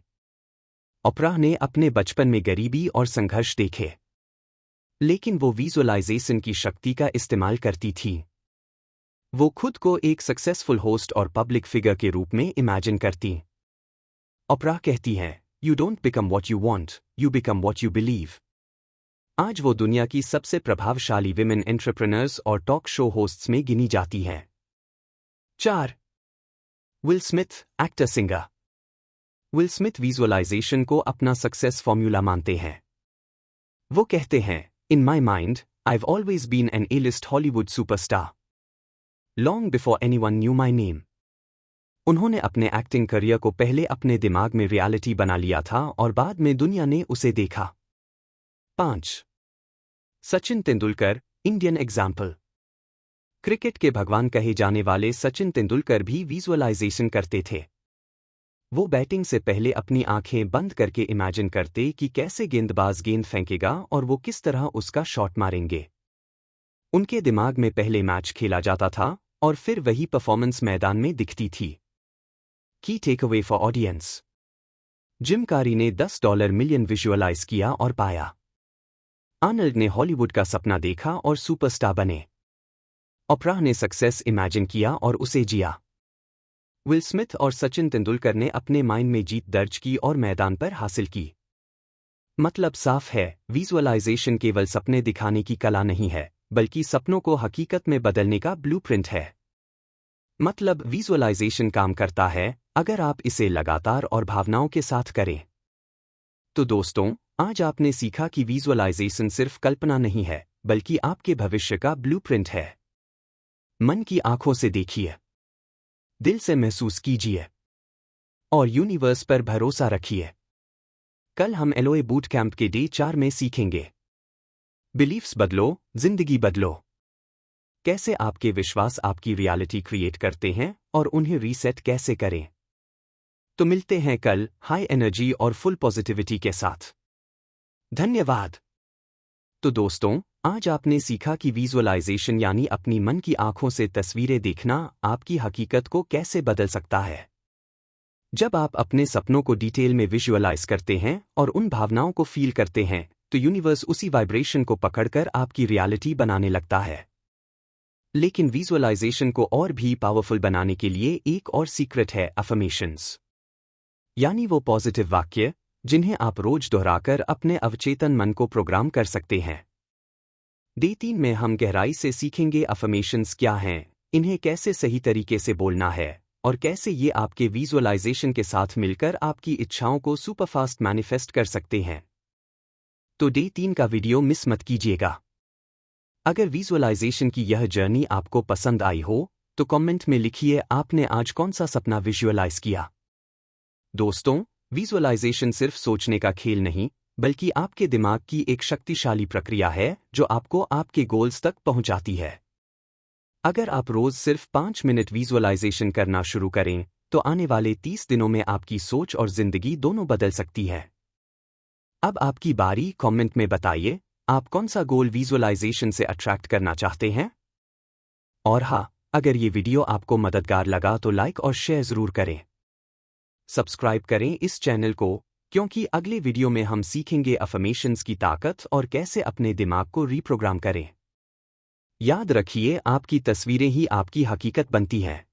Oprah ने अपने बचपन में गरीबी और संघर्ष देखे, लेकिन वो विजुअलाइजेशन की शक्ति का इस्तेमाल करती थी। वो खुद को एक सक्सेसफुल होस्ट और पब्लिक फिगर के रूप में इमेजिन करती। ओपरा कहती हैं, you don't become what you want, you become what you believe. आज वो दुनिया की सबसे प्रभावशाली विमेन एंटरप्रेन्योर्स और टॉक शो होस्ट्स में गिनी जाती हैं। 4. Will Smith, actor singer. Will Smith visualization को अपना सक्सेस फॉर्मूला मानते हैं। वो कहते हैं, in my mind, I've always been an A list Hollywood superstar, long before anyone knew my name. उन्होंने अपने एक्टिंग करियर को पहले अपने दिमाग में रियलिटी बना लिया था और बाद में दुनिया ने उसे देखा। 5. Sachin Tendulkar, Indian example. Cricket के भगवान कहे जाने वाले सचिन तेंदुलकर भी विजुअलाइजेशन करते थे। वो बैटिंग से पहले अपनी आंखें बंद करके इमेजिन करते कि कैसे गेंदबाज गेंद फेंकेगा और वो किस तरह उसका शॉट मारेंगे। उनके दिमाग में पहले मैच खेला जाता था और फिर वही परफॉर्मेंस मैदान में दिखती थी। की takeaway for audience. Jim Carrey ने $10 मिलियन विजुअलाइज किया और पाया। आर्नल्ड ने हॉलीवुड का सपना देखा और सुपरस्टार बने। ओपरा ने सक्सेस इमेजिन किया और उसे जिया। विल स्मिथ और सचिन तेंदुलकर ने अपने माइंड में जीत दर्ज की और मैदान पर हासिल की। मतलब साफ है, विजुअलाइजेशन केवल सपने दिखाने की कला नहीं है, बल्कि सपनों को हकीकत में बदलने का ब्लूप्रिंट है। मतलब विजुअलाइजेशन काम करता है अगर आप इसे लगातार और भावनाओं के साथ करें। तो दोस्तों, आज आपने सीखा कि विजुअलाइजेशन सिर्फ कल्पना नहीं है, बल्कि आपके भविष्य का ब्लूप्रिंट है। मन की आंखों से देखिए, दिल से महसूस कीजिए और यूनिवर्स पर भरोसा रखिए। कल हम एलोए बूट कैंप के डे 4 में सीखेंगे, बिलीफ्स बदलो, जिंदगी बदलो। कैसे आपके विश्वास आपकी रियलिटी क्रिएट करते हैं और उन्हें रीसेट कैसे करें। तो मिलते हैं कल हाई एनर्जी और फुल पॉजिटिविटी के साथ। धन्यवाद। तो दोस्तों, आज आपने सीखा कि विजुअलाइजेशन यानी अपनी मन की आंखों से तस्वीरें देखना आपकी हकीकत को कैसे बदल सकता है। जब आप अपने सपनों को डिटेल में विजुअलाइज करते हैं और उन भावनाओं को फील करते हैं, तो यूनिवर्स उसी वाइब्रेशन को पकड़कर आपकी रियलिटी बनाने लगता है। लेकिन विजुअलाइजेशन को और भी पावरफुल बनाने के लिए एक और सीक्रेट है, अफर्मेशंस, यानी वो पॉजिटिव वाक्य जिन्हें आप रोज दोहराकर अपने अवचेतन मन को प्रोग्राम कर सकते हैं। डे 3 में हम गहराई से सीखेंगे अफर्मेशंस क्या हैं, इन्हें कैसे सही तरीके से बोलना है और कैसे ये आपके विजुअलाइजेशन के साथ मिलकर आपकी इच्छाओं को सुपरफास्ट मैनिफेस्ट कर सकते हैं। तो डे 3 का वीडियो मिस मत कीजिएगा। अगर विजुअलाइजेशन की यह जर्नी आपको पसंद आई हो तो कमेंट में लिखिए आपने आज कौन सा सपना विजुअलाइज किया। दोस्तों, विजुअलाइजेशन सिर्फ सोचने का खेल नहीं, बल्कि आपके दिमाग की एक शक्तिशाली प्रक्रिया है जो आपको आपके गोल्स तक पहुंचाती है। अगर आप रोज सिर्फ 5 मिनट विजुअलाइजेशन करना शुरू करें, तो आने वाले 30 दिनों में आपकी सोच और जिंदगी दोनों बदल सकती है। अब आपकी बारी, कमेंट में बताइए आप कौन सा गोल विजुअलाइजेशन से अट्रैक्ट करना चाहते हैं। और हाँ, अगर ये वीडियो आपको मददगार लगा तो लाइक और शेयर जरूर करें। सब्सक्राइब करें इस चैनल को, क्योंकि अगले वीडियो में हम सीखेंगे अफर्मेशंस की ताकत और कैसे अपने दिमाग को रीप्रोग्राम करें। याद रखिए, आपकी तस्वीरें ही आपकी हकीकत बनती हैं।